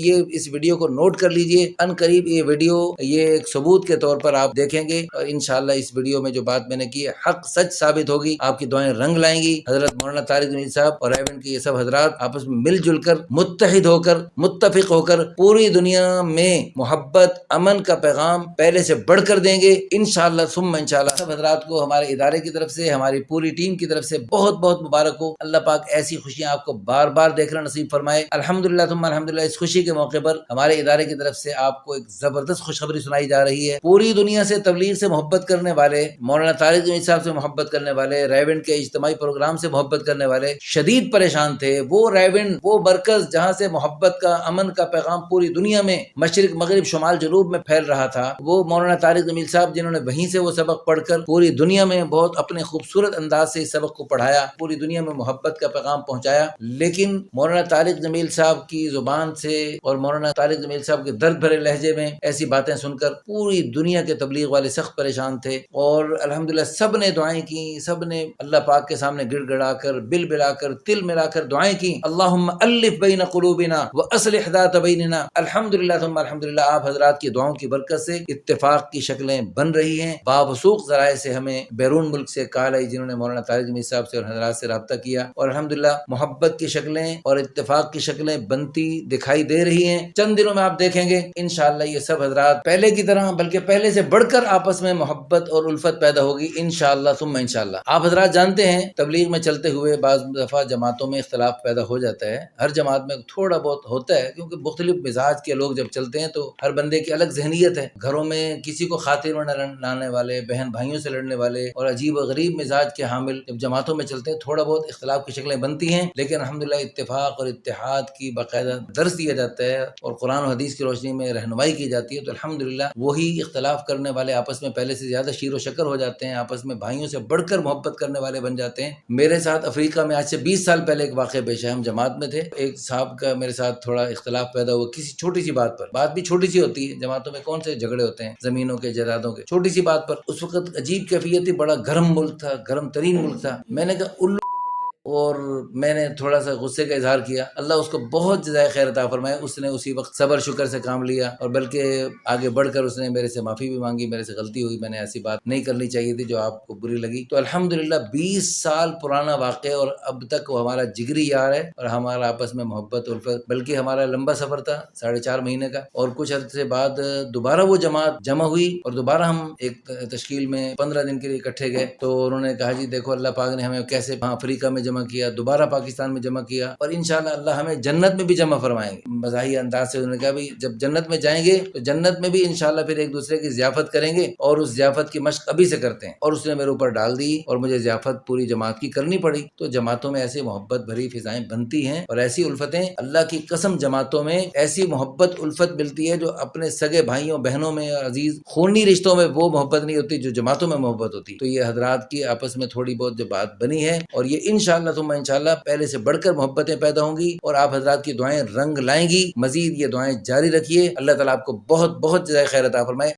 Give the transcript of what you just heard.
یہ اس ویڈیو کو نوٹ کر لیجئے، ان قریب یہ ویڈیو یہ ایک ثبوت کے طور پر آپ دیکھیں گے، اور انشاءاللہ اس ویڈیو میں جو بات میں نے کی ہے حق سچ ثابت ہوگی، آپ کی دعائیں رنگ لائیں گی۔ حضرت مولانا طارق جمیل صاحب اور ریونڈ کے یہ سب حضرات آپس میں مل جل کر، متحد ہو کر، متفق ہو کر پوری دنیا میں محبت، امن کا پیغام پہلے سے بڑھ کر دیں گے انشاءاللہ ثم انشاءاللہ۔ سب حضرات کو ہمارے ادارے کی طرف سے، ہماری پوری ٹیم کی طرف سے بہت بہت مبارک ہو۔ اللہ پاک ایسی خوشیاں آپ کو بار بار دیکھنا نصیب فرمائے۔ الحمدللہ ثم الحمدللہ، اس خوشی کے موقع پر ہمارے ادارے کی طرف سے آپ کو ایک زبردست خوشخبری سنائی جا رہی ہے۔ پوری دنیا سے تبلیغ سے محبت کرنے والے، مولانا طارق جمیل صاحب سے محبت کرنے والے، ریونڈ کے اجتماعی پروگرام سے محبت کرنے والے شدید پریشان تھے۔ وہ ریونڈ، وہ مرکز جہاں سے محبت کا، امن کا پیغام پوری دنیا میں مشرق مغرب شمال جنوب میں پھیل رہا تھا، وہ مولانا طارق جمیل صاحب جنہوں نے وہیں سے وہ سبق پڑھ کر پوری دنیا میں بہت اپنے خوبصورت انداز سے اس سبق کو پڑھایا، پوری دنیا میں محبت کا پیغام پہنچایا۔ لیکن مولانا طارق جمیل صاحب کی زبان سے اور مولانا طارق جمیل صاحب کے درد بھرے لہجے میں ایسی باتیں سن کر پوری دنیا کے تبلیغ والے سخت پریشان تھے، اور الحمدللہ سب نے دعائیں کی، سب نے اللہ پاک کے سامنے گڑ گڑا کر، بل بلا کر، تل ملا کر دعائیں کی۔ اللہم الف بین قلوبنا واصلح ذات بیننا۔ الحمدللہ ثم الحمدللہ، آپ حضرات کی دعاؤں کی برکت سے اتفاق کی شکلیں بن رہی ہیں۔ بابسوخ ذرائع سے ہمیں بیرون ملک سے کال آئی، جنہوں نے مولانا طارق جمیل صاحب سے اور حضرات سے رابطہ کیا، اور الحمدللہ محبت کی شکلیں اور اتفاق کی شکلیں بنتی دکھائی دے رہی ہیں۔ چند دنوں میں آپ دیکھیں گے انشاءاللہ یہ سب حضرات پہلے کی طرح بلکہ پہلے سے بڑھ کر آپس میں محبت اور الفت پیدا ہوگی انشاءاللہ ثم انشاءاللہ۔ آپ حضرات جانتے ہیں تبلیغ میں چلتے ہوئے بعض دفعہ جماعتوں میں اختلاف پیدا ہو جاتا ہے، ہر جماعت میں تھوڑا بہت ہوتا ہے، کیونکہ مختلف مزاج کے لوگ جب چلتے ہیں تو ہر بندے کی الگ ذہنیت ہے۔ گھروں میں کسی کو خاطر میں نہ لانے والے، بہن بھائیوں سے لڑنے والے اور عجیب و غریب مزاج کے حامل جب جماعتوں میں چلتے ہیں تھوڑا بہت اختلاف کی شکلیں بنتی ہیں، لیکن الحمدللہ اتفاق اور اتحاد کی باقاعدہ درس دیا جاتا ہے اور قرآن و حدیث کی روشنی میں رہنمائی کی جاتی ہے، تو الحمدللہ وہی اختلاف کرنے والے آپس میں پہلے سے زیادہ شیر و شکر ہو جاتے ہیں، آپس میں بھائیوں سے بڑھ کر محبت کرنے والے بن جاتے ہیں۔ میرے ساتھ افریقہ میں آج سے 20 سال پہلے ایک واقعہ پیش ہے، ہم جماعت میں تھے، ایک صاحب کا میرے ساتھ تھوڑا اختلاف پیدا ہوا کسی چھوٹی سی بات پر، بات بھی چھوٹی سی ہوتی ہے، جماعتوں میں کون سے جھگڑے ہوتے ہیں زمینوں کے، جائیدادوں کے، چھوٹی سی بات پر۔ اس وقت عجیب کیفیت تھی، بڑا گرم ملک تھا، گرم ترین ملک تھا۔ میں نے کہا اور میں نے تھوڑا سا غصے کا اظہار کیا، اللہ اس کو بہت جزائے خیر عطا فرمائے، اس نے اسی وقت صبر شکر سے کام لیا، اور بلکہ آگے بڑھ کر اس نے میرے سے معافی بھی مانگی، میرے سے غلطی ہوئی، میں نے ایسی بات نہیں کرنی چاہیے تھی جو آپ کو بری لگی۔ تو الحمدللہ 20 سال پرانا واقعہ اور اب تک وہ ہمارا جگری یار ہے، اور ہمارا آپس میں محبت الفت، بلکہ ہمارا لمبا سفر تھا 4.5 مہینے کا، اور کچھ عرصے بعد دوبارہ وہ جماعت جمع ہوئی اور دوبارہ ہم ایک تشکیل میں 15 دن کے لیے اکٹھے گئے۔ تو انہوں نے کہا جی دیکھو اللہ پاک نے ہمیں کیسے افریقہ میں جمع کیا، دوبارہ پاکستان میں جمع کیا، اور انشاءاللہ اللہ ہمیں جنت میں بھی جمع فرمائیں گے۔ مزاحیہ انداز سے انہوں نے کہا بھی جب جنت میں جائیں گے تو جنت میں بھی انشاءاللہ پھر ایک دوسرے کی ضیافت کریں گے، اور اس ضیافت کی مشق ابھی سے کرتے ہیں، اور اس نے میرے اوپر ڈال دی اور مجھے ضیافت پوری جماعت کی کرنی پڑی۔ تو جماعتوں میں ایسی محبت بھری فضائیں بنتی ہیں اور ایسی الفتیں، اللہ کی قسم جماعتوں میں ایسی محبت الفت ملتی ہے جو اپنے سگے بھائیوں بہنوں میں اور عزیز خونی رشتوں میں وہ محبت نہیں ہوتی جو جماعتوں میں محبت ہوتی۔ تو یہ حضرات کی آپس میں تھوڑی بہت جو بات بنی ہے، اور یہ انشاءاللہ ثم انشاءاللہ پہلے سے بڑھ کر محبتیں پیدا ہوں گی، اور آپ حضرات کی دعائیں رنگ لائیں گی۔ مزید یہ دعائیں جاری رکھیے، اللہ تعالیٰ آپ کو بہت بہت جزائے خیر عطا فرمائے۔